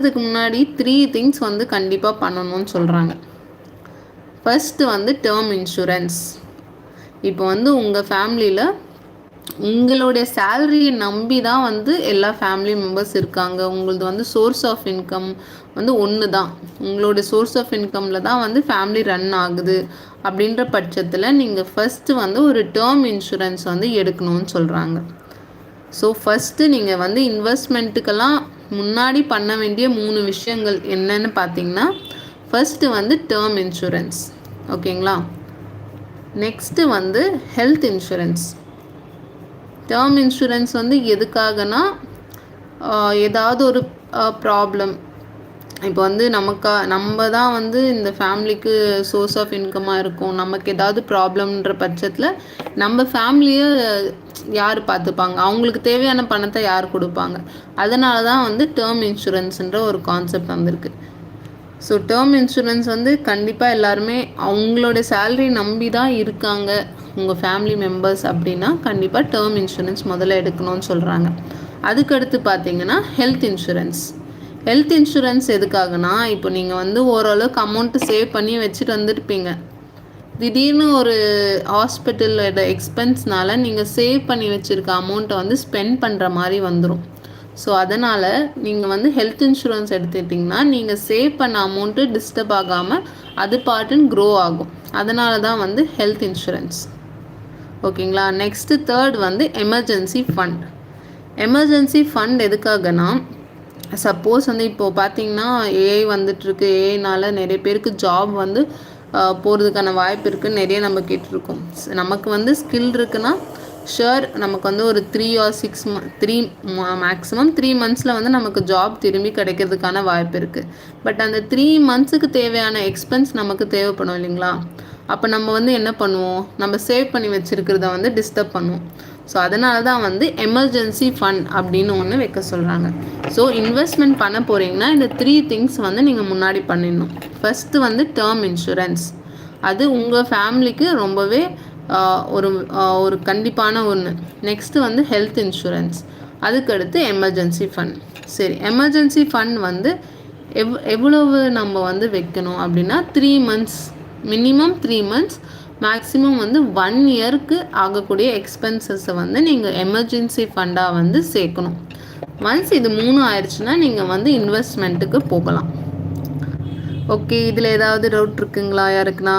அதுக்கு முன்னாடி 3 திங்ஸ் வந்து கண்டிப்பாக பண்ணணும்னு சொல்கிறாங்க. ஃபர்ஸ்ட்டு வந்து டேர்ம் இன்சூரன்ஸ். இப்போ வந்து உங்கள் ஃபேமிலியில் உங்களுடைய சேலரியை நம்பி தான் வந்து எல்லா ஃபேமிலி மெம்பர்ஸ் இருக்காங்க. உங்களது வந்து சோர்ஸ் ஆஃப் இன்கம் வந்து ஒன்று தான். உங்களுடைய சோர்ஸ் ஆஃப் இன்கமில் தான் வந்து ஃபேமிலி ரன் ஆகுது. அப்படின்ற பட்சத்தில் நீங்கள் ஃபஸ்ட்டு வந்து ஒரு டேர்ம் இன்சூரன்ஸ் வந்து எடுக்கணும்னு சொல்கிறாங்க. ஸோ ஃபஸ்ட்டு நீங்கள் வந்து இன்வெஸ்ட்மெண்ட்டுக்கெல்லாம் முன்னாடி பண்ண வேண்டிய 3 விஷயங்கள் என்னென்னு பார்த்தீங்கன்னா, ஃபஸ்ட்டு வந்து டேர்ம் இன்சூரன்ஸ். ஓகேங்களா? நெக்ஸ்ட்டு வந்து ஹெல்த் இன்சூரன்ஸ். டேர்ம் இன்சூரன்ஸ் வந்து எதுக்காகனா, ஏதாவது ஒரு ப்ராப்ளம், இப்போ வந்து நம்ம தான் வந்து இந்த ஃபேமிலிக்கு சோர்ஸ் ஆஃப் இன்கமாக இருக்கும். நமக்கு ஏதாவது ப்ராப்ளம்ன்ற பட்சத்தில் நம்ம ஃபேமிலியை யார் பார்த்துப்பாங்க? அவங்களுக்கு தேவையான பணத்தை யார் கொடுப்பாங்க? அதனால தான் வந்து டேர்ம் இன்சூரன்ஸுன்ற ஒரு கான்செப்ட் வந்திருக்கு. ஸோ டேர்ம் இன்சூரன்ஸ் வந்து கண்டிப்பாக எல்லாருமே அவங்களோட சேலரி நம்பி தான் இருக்காங்க உங்கள் ஃபேமிலி மெம்பர்ஸ் அப்படின்னா கண்டிப்பாக டேர்ம் இன்சூரன்ஸ் முதல்ல எடுக்கணும்னு சொல்கிறாங்க. அதுக்கடுத்து பார்த்தீங்கன்னா ஹெல்த் இன்சூரன்ஸ். ஹெல்த் இன்சூரன்ஸ் எதுக்காகனா, இப்போ நீங்கள் வந்து ஓரளவுக்கு அமௌண்ட்டு சேவ் பண்ணி வச்சுட்டு வந்துருப்பீங்க. திடீர்னு ஒரு ஹாஸ்பிட்டலோட எக்ஸ்பென்ஸ்னால நீங்கள் சேவ் பண்ணி வச்சுருக்க அமௌண்ட்டை வந்து ஸ்பெண்ட் பண்ணுற மாதிரி வந்துடும். ஸோ அதனால் நீங்கள் வந்து ஹெல்த் இன்சூரன்ஸ் எடுத்துக்கிட்டிங்கன்னா நீங்கள் சேவ் பண்ண அமௌண்ட்டு டிஸ்டர்ப் ஆகாமல் அது பாட்டுன்னு க்ரோ ஆகும். அதனால தான் வந்து ஹெல்த் இன்சூரன்ஸ். ஓகேங்களா? நெக்ஸ்ட்டு தேர்ட் வந்து எமர்ஜென்சி ஃபண்ட். எமர்ஜென்சி ஃபண்ட் எதுக்காகனா, சப்போஸ் வந்து இப்போது பார்த்தீங்கன்னா ஏஐ வந்துட்டுருக்கு. ஏஐனால் நிறைய பேருக்கு ஜாப் வந்து போகிறதுக்கான வாய்ப்பு இருக்குதுன்னு நிறைய நம்ம கேட்டிருக்கோம். நமக்கு வந்து ஸ்கில் இருக்குன்னா ஷுர் நமக்கு வந்து ஒரு 3 or 6 மேக்ஸிமம் 3 monthஸில் வந்து நமக்கு ஜாப் திரும்பி கிடைக்கிறதுக்கான வாய்ப்பு இருக்குது. பட் அந்த 3 monthஸுக்கு தேவையான எக்ஸ்பென்ஸ் நமக்கு தேவைப்படும் இல்லைங்களா? அப்போ நம்ம வந்து என்ன பண்ணுவோம், நம்ம சேவ் பண்ணி வச்சுருக்கிறத வந்து டிஸ்டர்ப் பண்ணுவோம். ஸோ அதனால தான் வந்து எமர்ஜென்சி ஃபண்ட் அப்படின்னு ஒன்று வைக்க சொல்கிறாங்க. ஸோ இன்வெஸ்ட்மெண்ட் பண்ண போகிறீங்கன்னா இந்த 3 திங்ஸ் வந்து நீங்கள் முன்னாடி பண்ணிடணும். ஃபஸ்ட்டு வந்து டேர்ம் இன்சூரன்ஸ். அது உங்கள் ஃபேமிலிக்கு ரொம்பவே ஒரு கண்டிப்பான ஒன்று. நெக்ஸ்ட்டு வந்து ஹெல்த் இன்சூரன்ஸ். அதுக்கடுத்து எமர்ஜென்சி ஃபண்ட். சரி, எமர்ஜென்சி ஃபண்ட் வந்து எவ்வளவு நம்ம வந்து வைக்கணும் அப்படின்னா 3 months, மினிமம் 3 months, மேக்ஸிமம் வந்து 1 yearக்கு ஆகக்கூடிய எக்ஸ்பென்சஸை வந்து நீங்கள் எமர்ஜென்சி ஃபண்டாக வந்து சேர்க்கணும். ஒன்ஸ் இது 3 ஆயிடுச்சுன்னா நீங்கள் வந்து இன்வெஸ்ட்மெண்ட்டுக்கு போகலாம். ஓகே, இதில் ஏதாவது டவுட் இருக்குங்களா யாருக்குன்னா?